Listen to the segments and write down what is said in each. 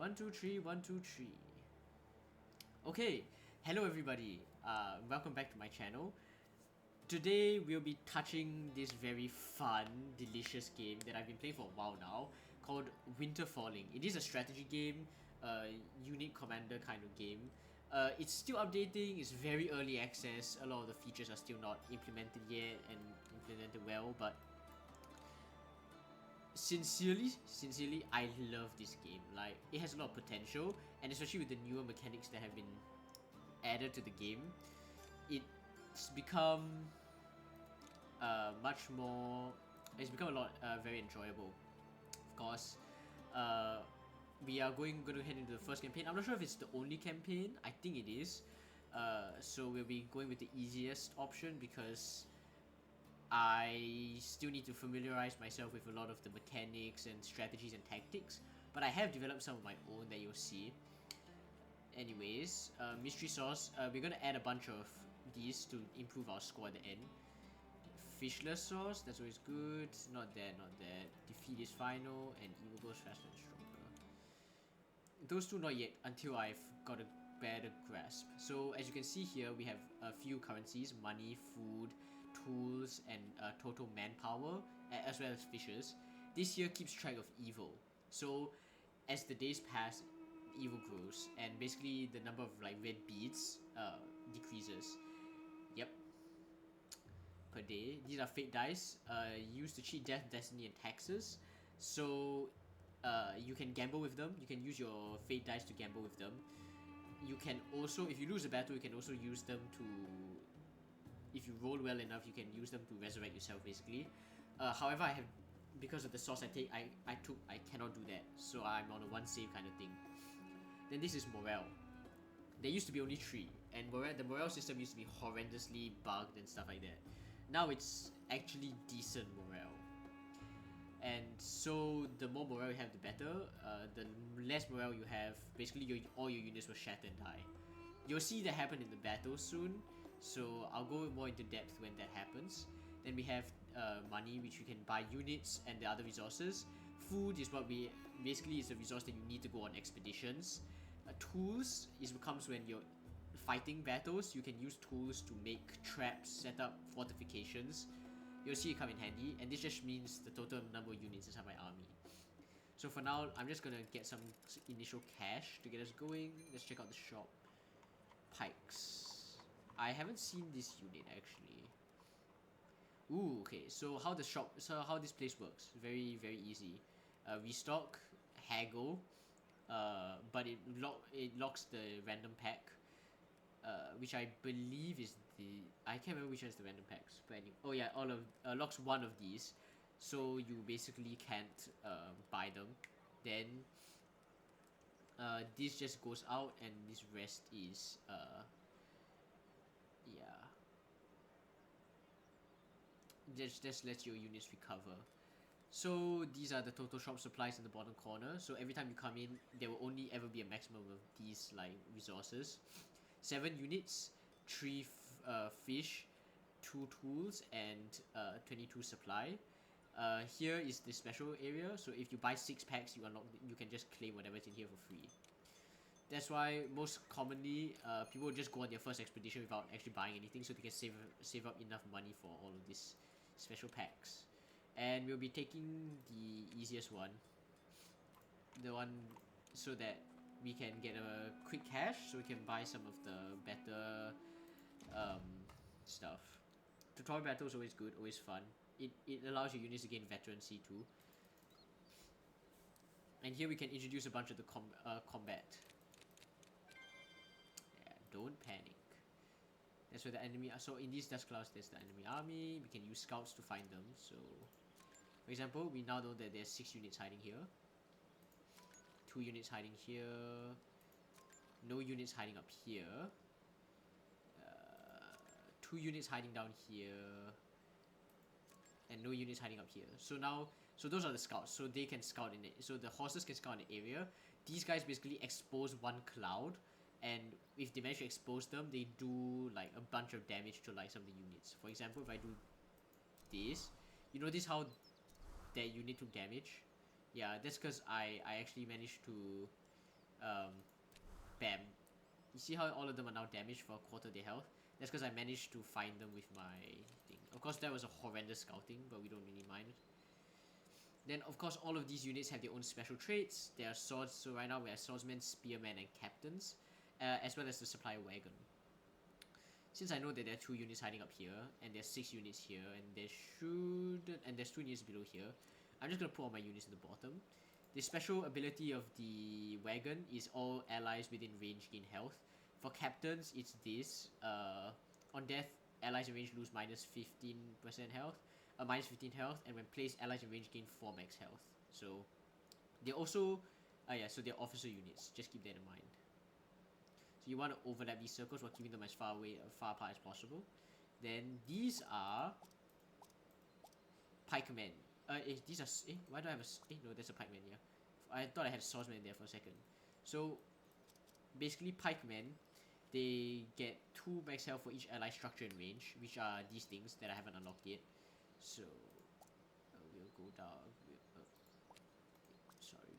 One, two, three, one, two, three. Okay, hello everybody. Welcome back to my channel. Today we'll be touching this very fun, delicious game that I've been playing for a while now, called Winter Falling. It is a strategy game, unit commander kind of game. It's still updating. It's very early access. A lot of the features are still not implemented yet and implemented well, but sincerely I love this game. Like, it has a lot of potential, and especially with the newer mechanics that have been added to the game, it's become much more, it's become a lot very enjoyable. Of course, we are going to head into the first campaign. I'm not sure if it's the only campaign. I think it is. So we'll be going with the easiest option because I still need to familiarize myself with a lot of the mechanics and strategies and tactics, but I have developed some of my own that you'll see. Anyways, mystery sauce, we're gonna add a bunch of these to improve our score at the end. Fishless sauce, that's always good. Not that, not that. Defeat is final, and evil goes faster and stronger. Those two not yet, until I've got a better grasp. So as you can see here, we have a few currencies: money, food, tools, and total manpower, as well as fishes. This here keeps track of evil. So as the days pass, evil grows, and basically the number of like red beads decreases. Yep. Per day. These are fate dice, used to cheat death, destiny, and taxes. So you can gamble with them. You can use your fate dice to gamble with them. You can also, if you lose a battle, you can also use them to, if you roll well enough, you can use them to resurrect yourself, basically. However, I have, because of the sauce I cannot do that, so I'm on a one save kind of thing. Then this is morale. There used to be only 3, and the morale system used to be horrendously bugged and stuff like that. Now it's actually decent morale. And so the more morale you have, the better. The less morale you have, basically all your units will shatter and die. You'll see that happen in the battle soon, so I'll go more into depth when that happens. Then we have money, which you can buy units and the other resources. Food is what basically is a resource that you need to go on expeditions. Tools comes when you're fighting battles. You can use tools to make traps, set up fortifications. You'll see it come in handy, and this just means the total number of units inside my army. So for now, I'm just gonna get some initial cash to get us going. Let's check out the shop. Pikes. I haven't seen this unit actually. Ooh, okay. So how this place works? Very easy. Restock, haggle, but it locks the random pack. Which I believe is I can't remember which one is the random packs, but anyway, oh yeah, locks one of these, so you basically can't buy them. Then this just goes out, and this rest is yeah, just lets your units recover. So these are the total shop supplies in the bottom corner. So every time you come in, there will only ever be a maximum of these like resources. 7 units, 3 fish, 2 tools, and 22 supply. Here is the special area, so if you buy 6 packs, you can just claim whatever's in here for free. That's why most commonly people will just go on their first expedition without actually buying anything, so they can save up enough money for all of these special packs. And we'll be taking the easiest one, the one so that we can get a quick cash, so we can buy some of the better stuff. Tutorial battle is always good, always fun. It allows your units to gain veterancy too. And here we can introduce a bunch of the combat. Yeah, don't panic. That's where the enemy are. So in these dust clouds, there's the enemy army. We can use scouts to find them. So, for example, we now know that there's 6 units hiding here. 2 units hiding here. No units hiding up here. 2 units hiding down here. And no units hiding up here. So those are the scouts. So they can scout in it. So the horses can scout in the area. These guys basically expose one cloud. And if they manage to expose them, they do like a bunch of damage to like some of the units. For example, if I do this, you notice how that unit took damage? Yeah, that's because I actually managed to Bam. You see how all of them are now damaged for a quarter their health? That's because I managed to find them with my thing. Of course, that was a horrendous scouting, but we don't really mind. Then, of course, all of these units have their own special traits. There are swords, so right now we have swordsmen, spearmen, and captains, as well as the supply wagon. Since I know that there are 2 units hiding up here, and there's 6 units here, and there's 2 units below here, I'm just gonna put all my units at the bottom. The special ability of the wagon is all allies within range gain health. For captains, it's this. On death, allies in range lose minus 15% health, minus 15 health, and when placed, allies in range gain 4 max health. So they're also, so they're officer units. Just keep that in mind. So you want to overlap these circles while keeping them as far apart as possible. Then these are pikemen. These are why do I have a no? There's a pikeman here. I thought I had a swordsman there for a second. So basically, pikemen, they get 2 max health for each ally structure and range, which are these things that I haven't unlocked yet. So we'll go down.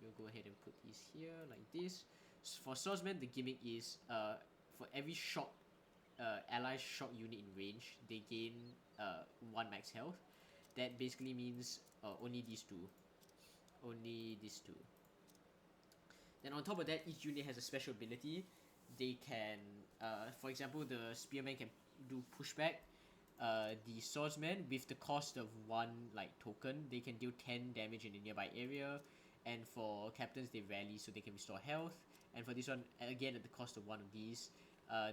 We'll go ahead and put these here like this. So for swordsmen, the gimmick is for every shot ally shot unit in range, they gain 1 max health. That basically means only these two. Only these two. Then on top of that, each unit has a special ability. They can, for example, the spearman can do pushback. The swordsman, with the cost of 1 token, they can deal 10 damage in a nearby area. And for captains, they rally so they can restore health. And for this one, again at the cost of 1 of these,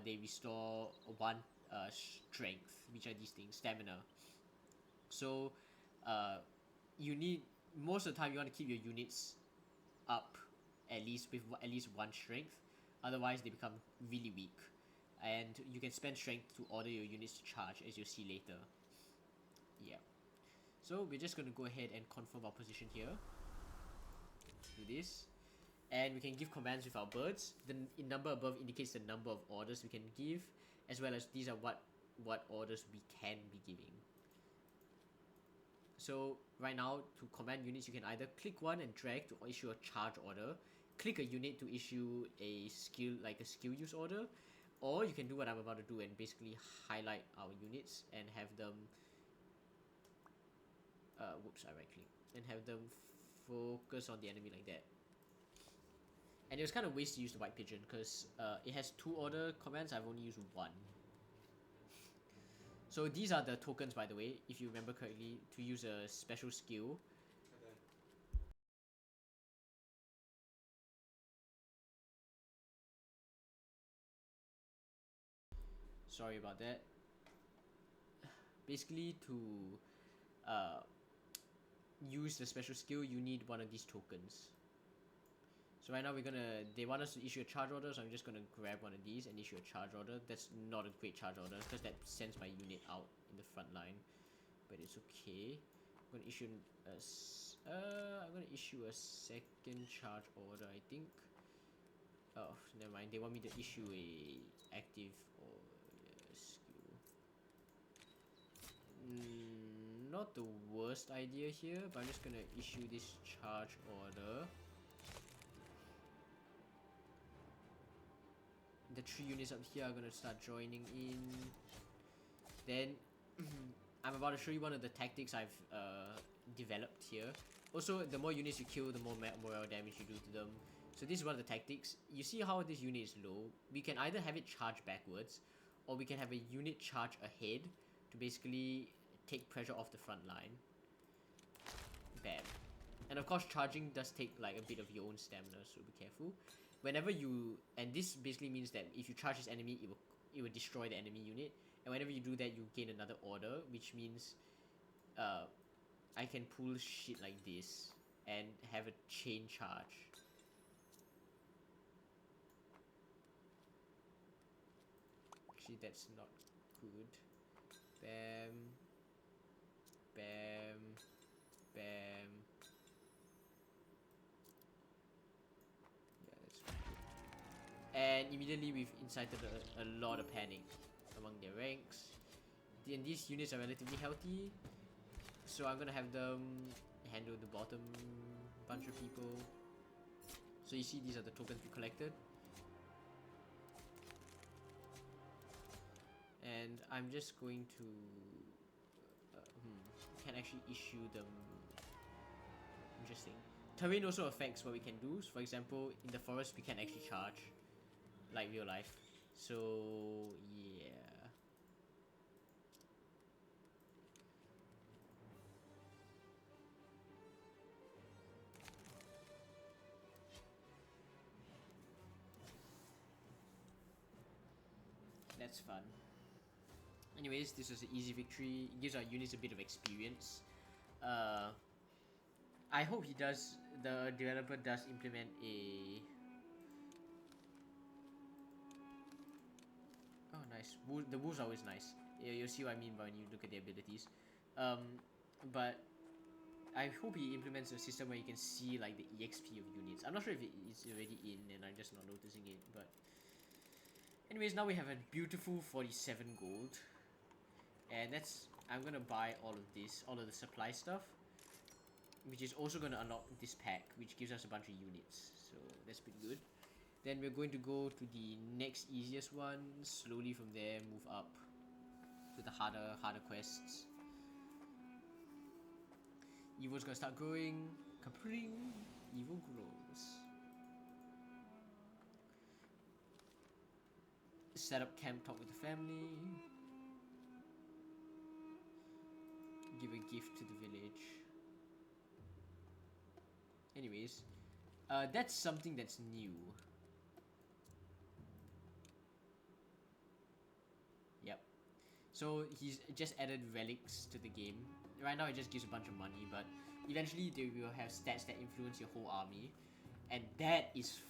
they restore 1 strength, which are these things, stamina. So you need, most of the time you want to keep your units up at least with at least 1 strength, otherwise they become really weak, and you can spend strength to order your units to charge, as you'll see later. Yeah, so we're just going to go ahead and confirm our position here. Do this, and we can give commands with our birds. The number above indicates the number of orders we can give, as well as these are what orders we can be giving. So right now, to command units, you can either click 1 and drag to issue a charge order, click a unit to issue a skill use order, or you can do what I'm about to do and basically highlight our units and have them I right click and have them focus on the enemy like that. And it was kind of waste to use the white pigeon because it has 2 order commands. I've only used 1. So these are the tokens, by the way, if you remember correctly, to use a special skill. Sorry about that. Basically, to use the special skill, you need 1 of these tokens. So right now they want us to issue a charge order, so I'm just gonna grab 1 of these and issue a charge order. That's not a great charge order because that sends my unit out in the front line, but it's okay. I'm gonna issue a second charge order, I think. Oh, never mind. They want me to issue a active or skill. Not the worst idea here, but I'm just gonna issue this charge order. The 3 units up here are gonna start joining in. Then I'm about to show you one of the tactics I've developed here. Also, the more units you kill, the more morale damage you do to them. So this is one of the tactics. You see how this unit is low? We can either have it charge backwards, or we can have a unit charge ahead to basically take pressure off the front line. Bam. And of course, charging does take a bit of your own stamina, so be careful. Whenever you, and this basically means that if you charge this enemy, it will destroy the enemy unit. And whenever you do that, you gain another order, which means I can pull shit like this and have a chain charge. Actually, that's not good. Bam. Bam. Bam. Yeah, that's good. And immediately we've incited a lot of panic among their ranks. And these units are relatively healthy, so I'm gonna have them handle the bottom bunch of people. So you see these are the tokens we collected. And I'm just going to can actually issue them. Interesting. Terrain also affects what we can do. So for example, in the forest we can actually charge, like real life. So yeah. That's fun. Anyways, this was an easy victory. It gives our units a bit of experience. I hope the developer does implement a... Oh, nice. The wolves are always nice. You'll see what I mean when you look at their abilities. But I hope he implements a system where you can see like the EXP of units. I'm not sure if it's already in and I'm just not noticing it, but... Anyways, now we have a beautiful 47 gold. And I'm gonna buy all of this, all of the supply stuff, which is also gonna unlock this pack, which gives us a bunch of units. So that's pretty good. Then we're going to go to the next easiest one. Slowly from there, move up to the harder quests. Evil's gonna start growing. Kapring! Evil grows. Set up camp, talk with the family. Give a gift to the village. Anyways, that's something that's new. Yep. So he's just added relics to the game. Right now it just gives a bunch of money, but eventually they will have stats that influence your whole army, and that is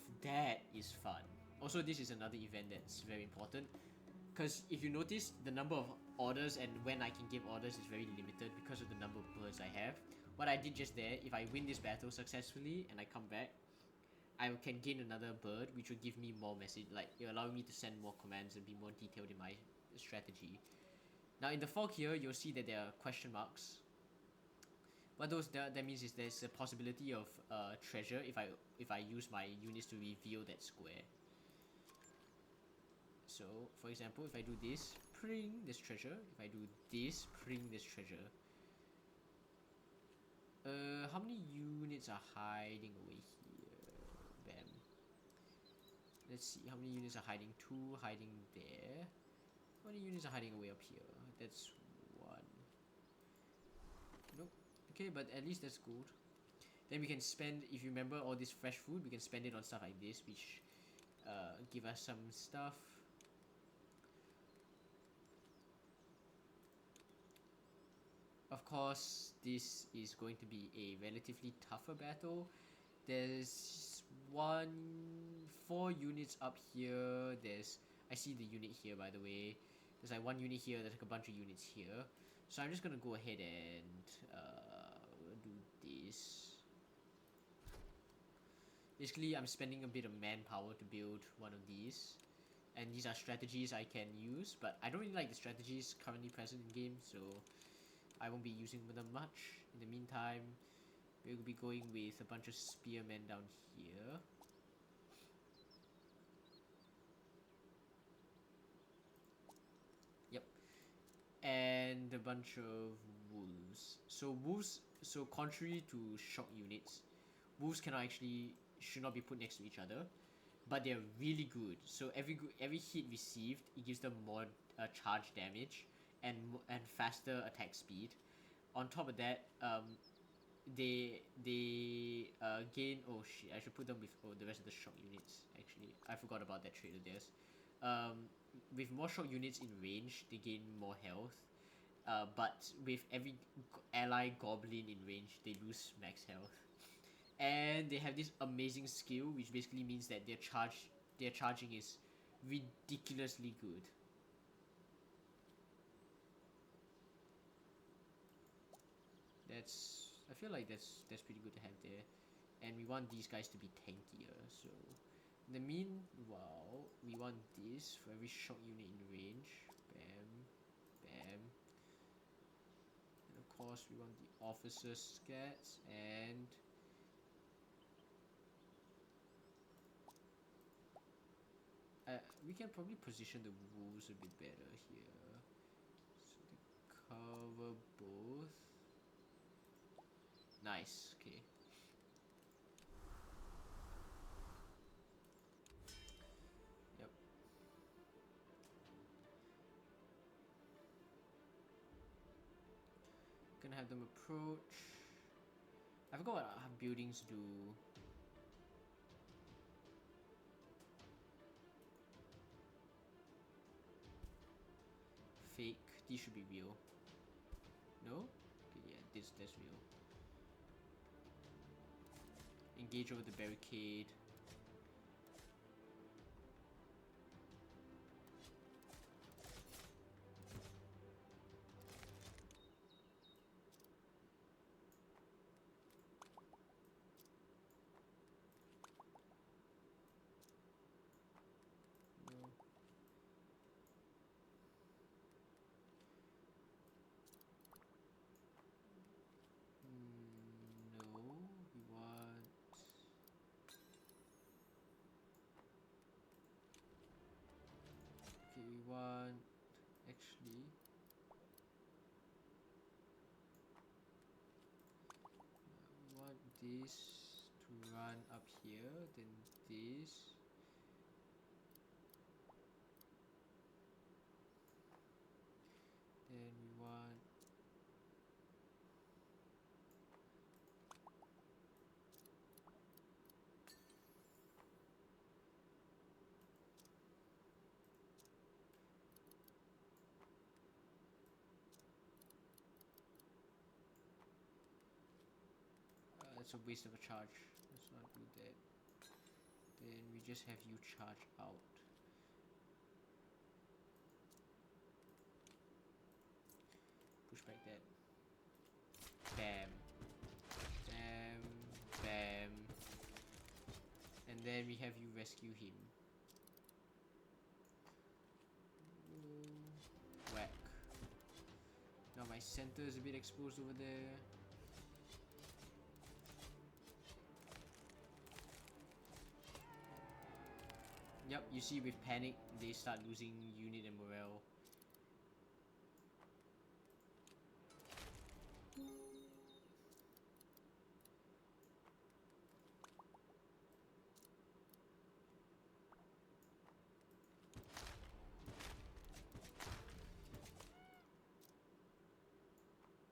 fun. Also, this is another event that's very important, because if you notice, the number of orders and when I can give orders is very limited because of the number of birds I have. What I did just there, if I win this battle successfully and I come back, I can gain another bird, which will give me more message, like it will allow me to send more commands and be more detailed in my strategy. Now in the fog here, you'll see that there are question marks. What that means is there's a possibility of treasure if I use my units to reveal that square. So, for example, if I do this, pring this treasure. If I do this, pring this treasure. How many units are hiding away here? Bam. Let's see, how many units are hiding? 2 hiding there. How many units are hiding away up here? That's 1. Nope. Okay, but at least that's good. Then we can spend, if you remember all this fresh food, we can spend it on stuff like this, which give us some stuff. Of course, this is going to be a relatively tougher battle. There's 4 units up here. I see the unit here, by the way. There's like 1 unit here, there's like a bunch of units here. So I'm just gonna go ahead and do this. Basically, I'm spending a bit of manpower to build one of these. And these are strategies I can use, but I don't really like the strategies currently present in game, so I won't be using them much. In the meantime, we'll be going with a bunch of spearmen down here. Yep. And a bunch of wolves. So contrary to shock units, wolves should not be put next to each other, but they're really good. So every hit received, it gives them more charge damage and faster attack speed. On top of that, they gain... Oh shit, I should put them with the rest of the shock units. Actually, I forgot about that trait of theirs. With more shock units in range, they gain more health. But with every ally goblin in range, they lose max health. And they have this amazing skill, which basically means that their charging is ridiculously good. I feel like that's pretty good to have there. And we want these guys to be tankier, so in the meanwhile, we want this for every shock unit in range. Bam, bam. And of course, we want the officer scats and We can probably position the wolves a bit better here. So they cover both. Nice, okay. Yep. Gonna have them approach. I forgot what buildings do. Fake. These should be real. No? Okay, yeah, that's real. Engage over the barricade. No. No, we want... Okay, we want... Actually... we want this to run up here, then this... Then we want... That's a waste of a charge. Let's not do that. Then we just have you charge out. Push back that. Bam. Bam. Bam. And then we have you rescue him. Whack. Now my center is a bit exposed over there. Yep, you see with panic, they start losing unit and morale.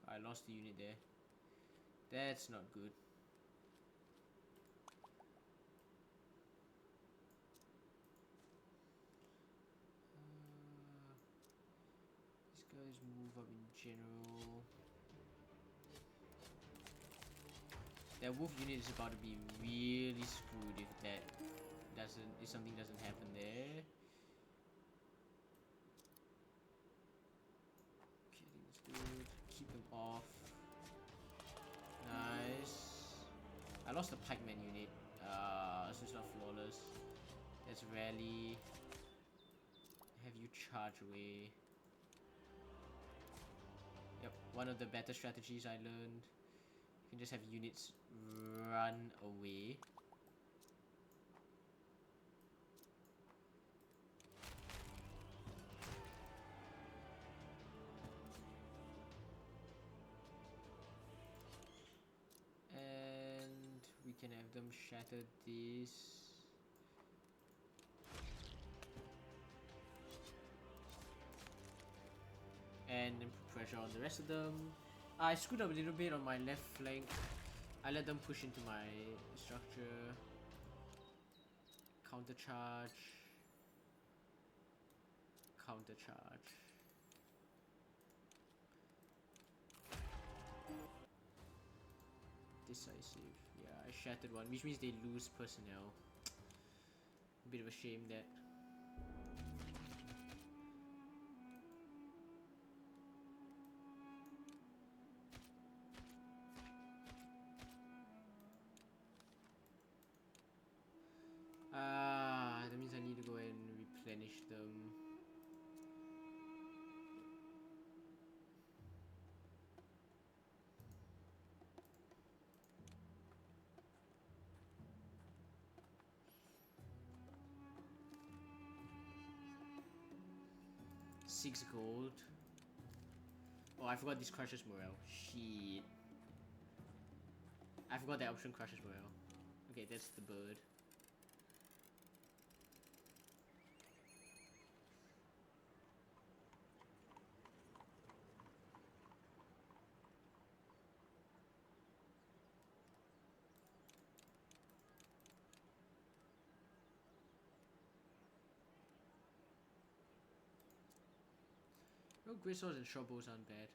I lost the unit there. That's not good. These guys move up in general. That wolf unit is about to be really screwed if something doesn't happen there. Okay, I think that's good. Keep them off. Nice. I lost the pikeman unit. So it's not flawless. Let's rally. Have you charge away. Yep, one of the better strategies I learned. You can just have units run away. And we can have them shatter this. And then put pressure on the rest of them. I screwed up a little bit on my left flank. I let them push into my structure. Counter charge. Counter charge. Decisive. Yeah, I shattered one, which means they lose personnel. A bit of a shame that. That means I need to go and replenish them. 6 gold. Oh, I forgot this crushes morale. Shit. I forgot that option crushes morale. Okay, that's the bird. Oh, great swords and short bows aren't bad.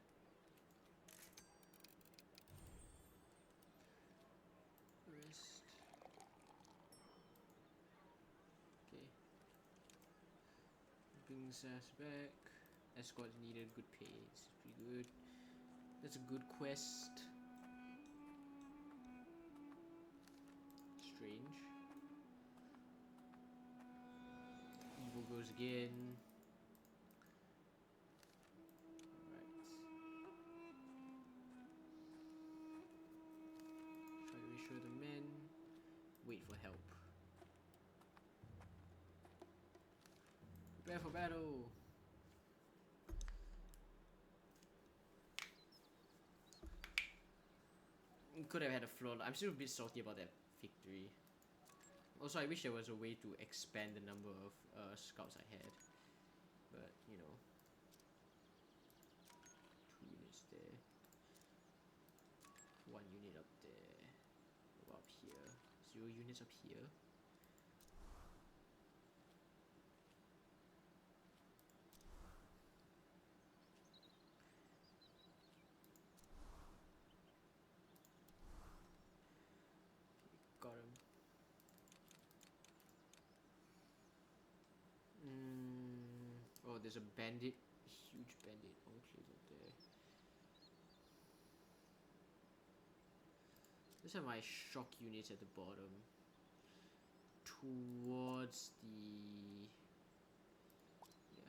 Rest. Okay. Brings us back. Escort needed, good pay. It's pretty good. That's a good quest. Strange. Evil goes again. Try to reassure the men. Wait for help. Prepare for battle. Could have had a floor. I'm still a bit salty about that victory. Also, I wish there was a way to expand the number of scouts I had. But, you know. 2 units there. 1 unit up there. What up here? 0 units up here. Got him. Oh, there's a bandit. Huge bandit enclave up there. Let's have my shock units at the bottom. Towards the... yeah.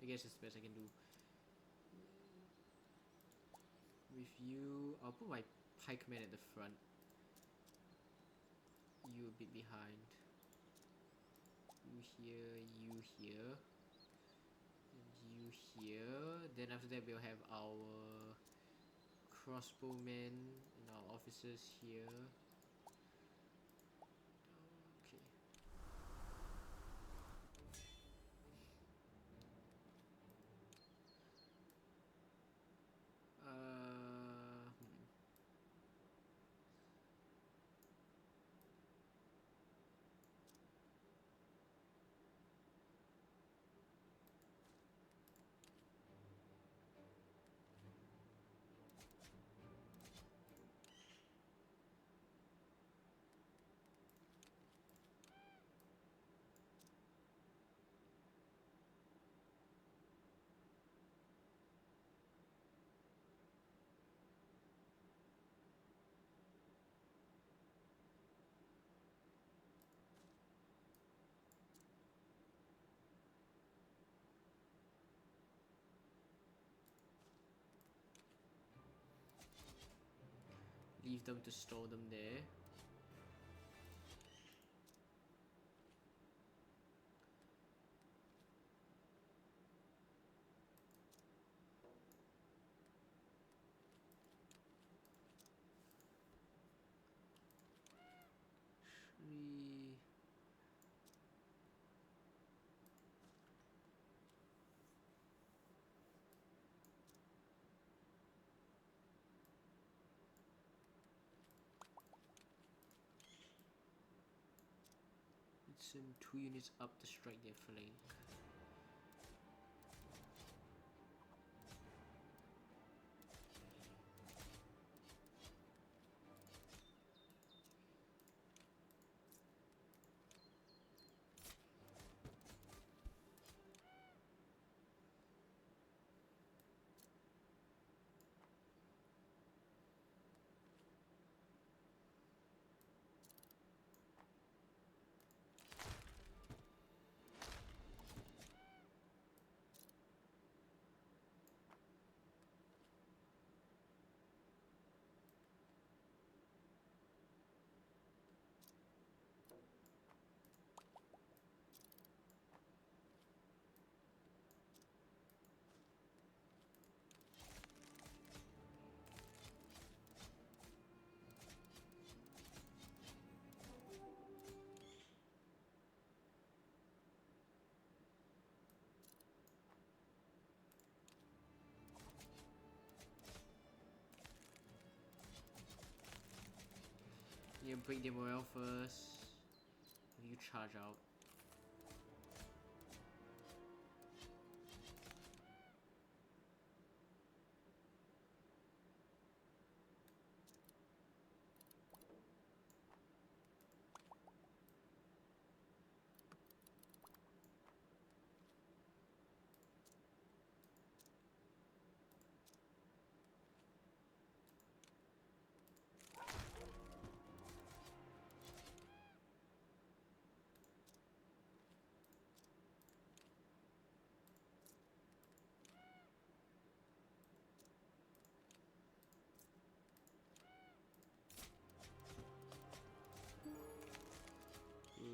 I guess it's the best I can do. With you, I'll put my pikemen at the front. You a bit behind. You here, you here. And you here. Then after that we'll have our crossbowmen and our officers here. Okay. Leave them to store them there. Three. Send 2 units up to strike their flank. You break their morale first. You charge out.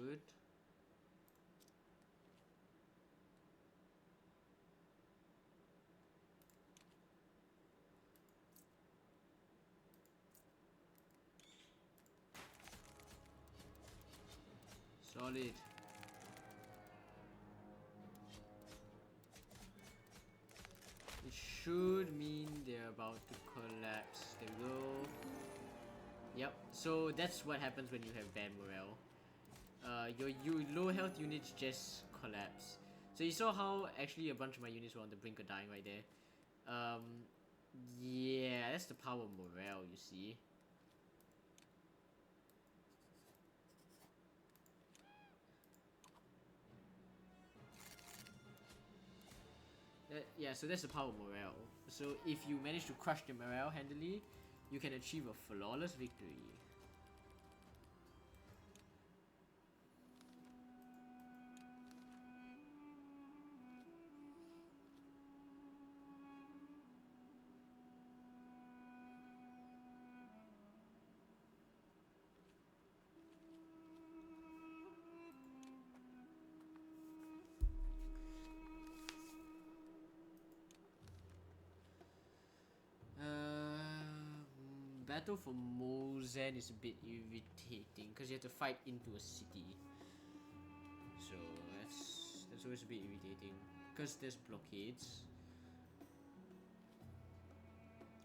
Good. Solid. It should mean they're about to collapse. There we go. Yep, so that's what happens when you have bad morale. Your low health units just collapse. So you saw how actually a bunch of my units were on the brink of dying right there. Yeah, that's the power of morale, you see. Yeah, so that's the power of morale. So if you manage to crush the morale handily, you can achieve a flawless victory. Battle for Mozen is a bit irritating because you have to fight into a city. So that's always a bit irritating because there's blockades.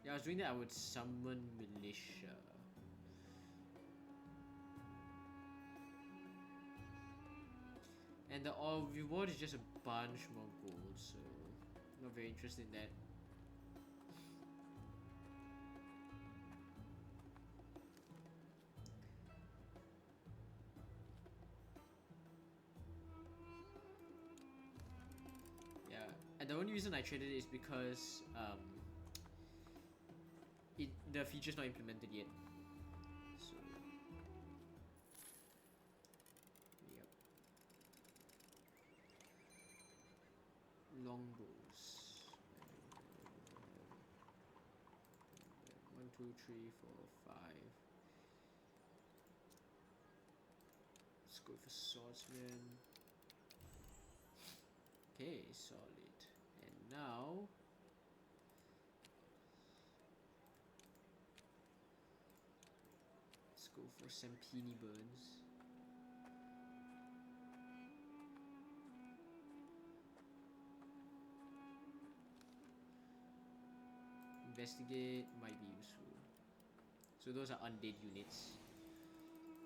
Yeah, I was doing that. I would summon militia. And the reward is just a bunch more gold, so not very interested in that. And the only reason I traded it is because the feature's not implemented yet. So yep. Longbows. 1, 2, 3, 4, 5. Let's go for swordsman. Okay, solid. And now let's go for Symphony burns. Investigate might be useful. So those are undead units.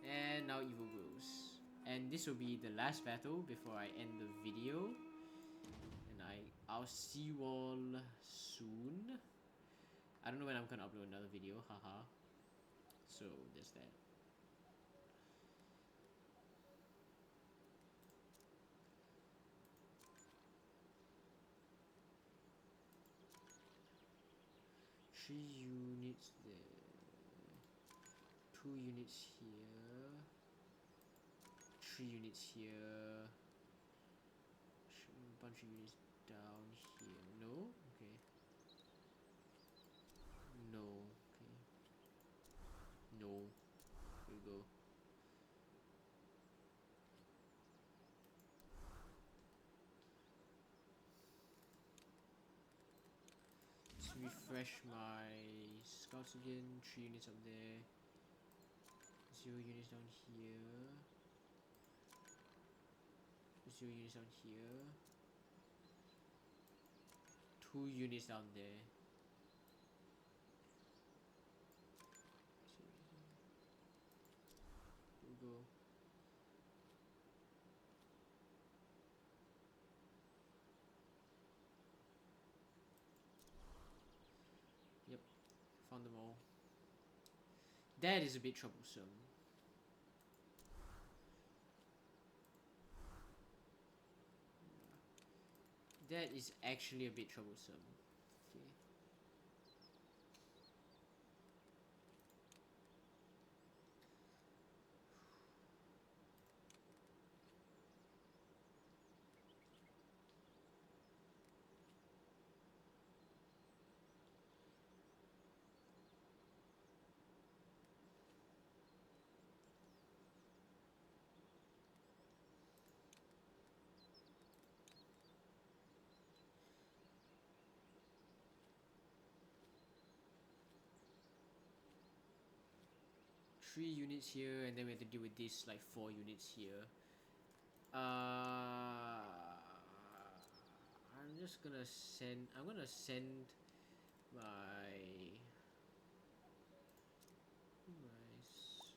And now evil grows. And this will be the last battle before I end the video. And I'll see you all soon. I don't know when I'm gonna upload another video, haha. So there's that. Three units there. 2 units here. 3 units here. A bunch of units down here. No? Okay. No. Okay. No. Here we go. Let's refresh my scouts again. 3 units up there. 0 units down here. 0 units down here. 2 units down there. Found them all. That is a bit troublesome. That is actually a bit troublesome. Okay. Three units here, and then we have to deal with this like 4 units here. I'm just gonna send. I'm gonna send my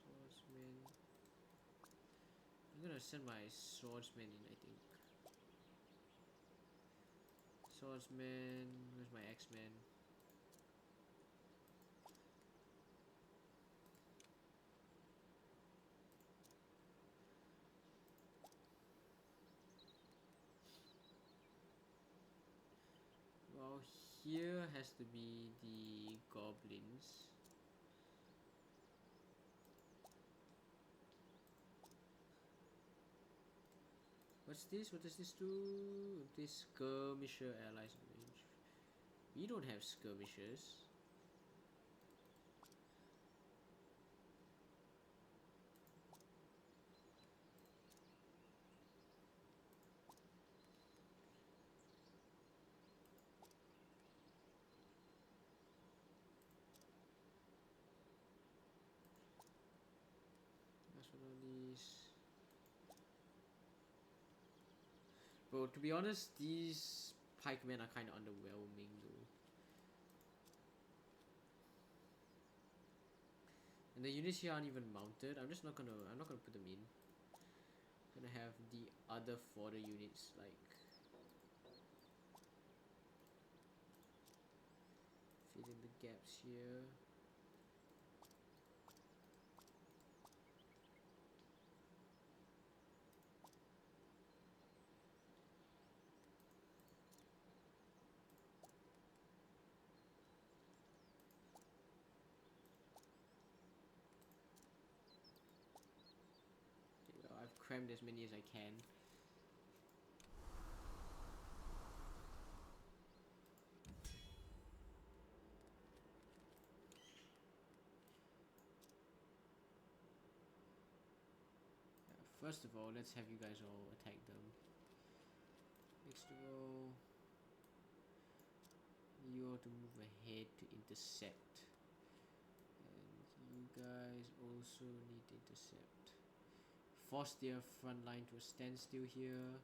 swordsman. I'm gonna send my swordsman in. I think. Swordsman. Where's my X-Men? Well, here has to be the goblins. What's this? What does this do? This skirmisher allies in range. We don't have skirmishers. That's one of these. Bro, to be honest, these pikemen are kind of underwhelming though. And the units here aren't even mounted. I'm not gonna put them in. I'm gonna have the other fodder units like fill in the gaps here. I've crammed as many as I can. First of all, let's have you guys all attack them. Next of all, you ought to move ahead to intercept. And you guys also need to intercept. Force their front line to a standstill here.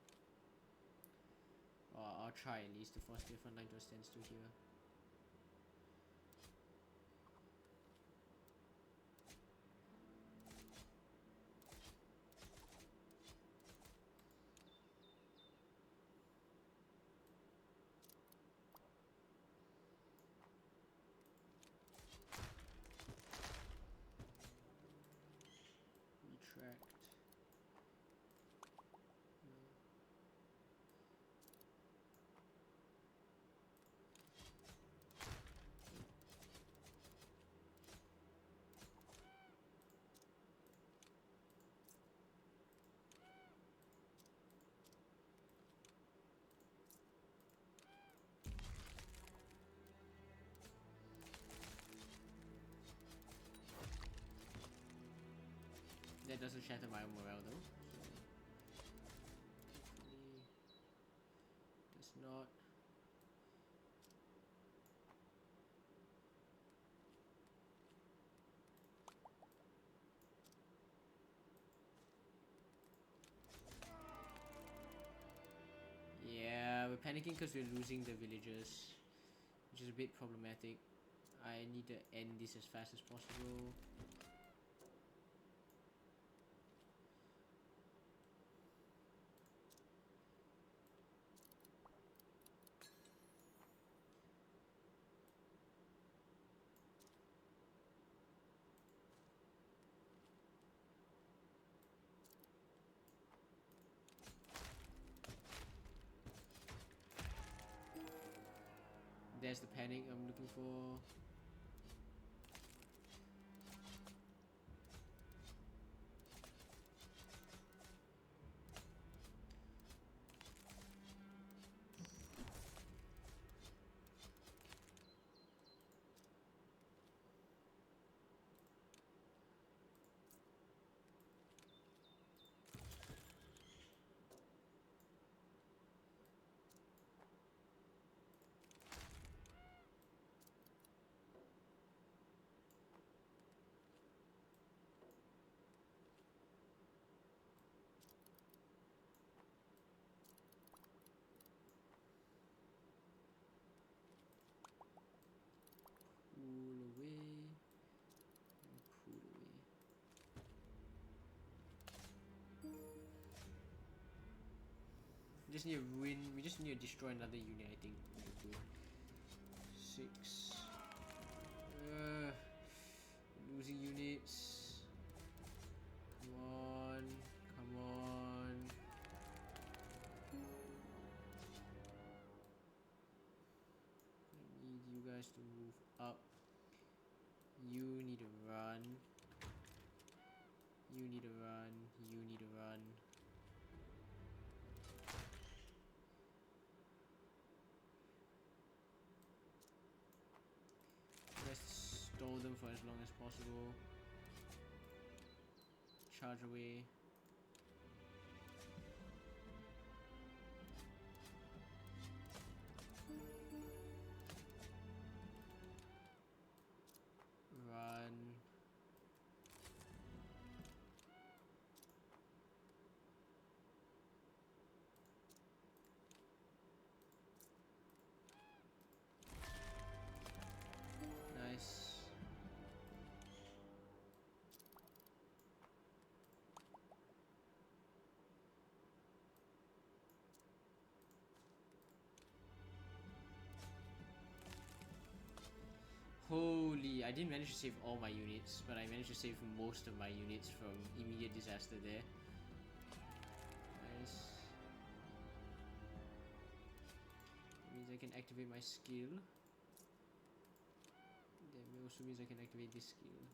Or I'll try at least to force their front line to a standstill here. Retract. That doesn't shatter my morale though. Does not. Yeah, we're panicking because we're losing the villagers, which is a bit problematic. I need to end this as fast as possible. There's the panic I'm looking for. Pull away. Pull away. We just need to ruin. We just need to destroy another unit. I think. 6. Losing units. Come on. Come on. I need you guys to move up. You need to run. You need to run. You need to run. Let's stall them for as long as possible. Charge away. Run. Nice. Holy, I didn't manage to save all my units, but I managed to save most of my units from immediate disaster there. Nice. That means I can activate my skill. That also means I can activate this skill.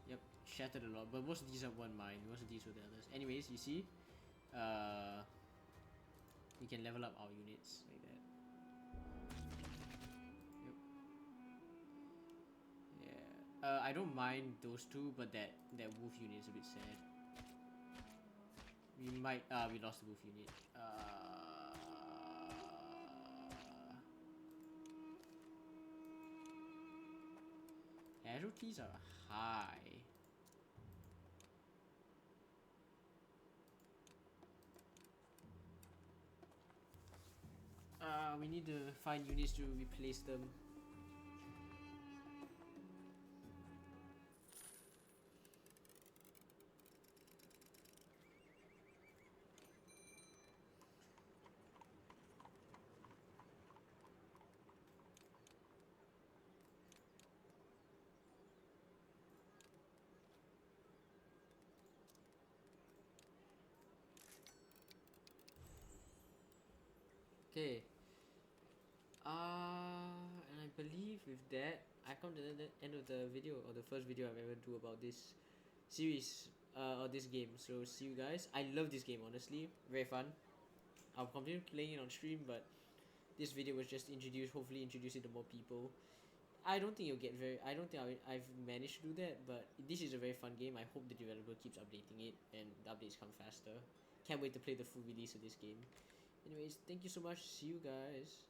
Yep, shattered a lot, but most of these are one mine, most of these were the others. Anyways, you see, we can level up our units like that. Yep. Yeah. I don't mind those two, but that wolf unit is a bit sad. We might we lost the wolf unit. Casualties are high. We need to find units to replace them. Okay. And I believe with that, I come to the end of the video, or the first video I've ever do about this series, or this game. So see you guys. I love this game, honestly. Very fun. I'll continue playing it on stream, but this video was just introduced, hopefully introduce it to more people. I don't think you'll get I don't think I've managed to do that, but this is a very fun game. I hope the developer keeps updating it and the updates come faster. Can't wait to play the full release of this game. Anyways, thank you so much. See you guys.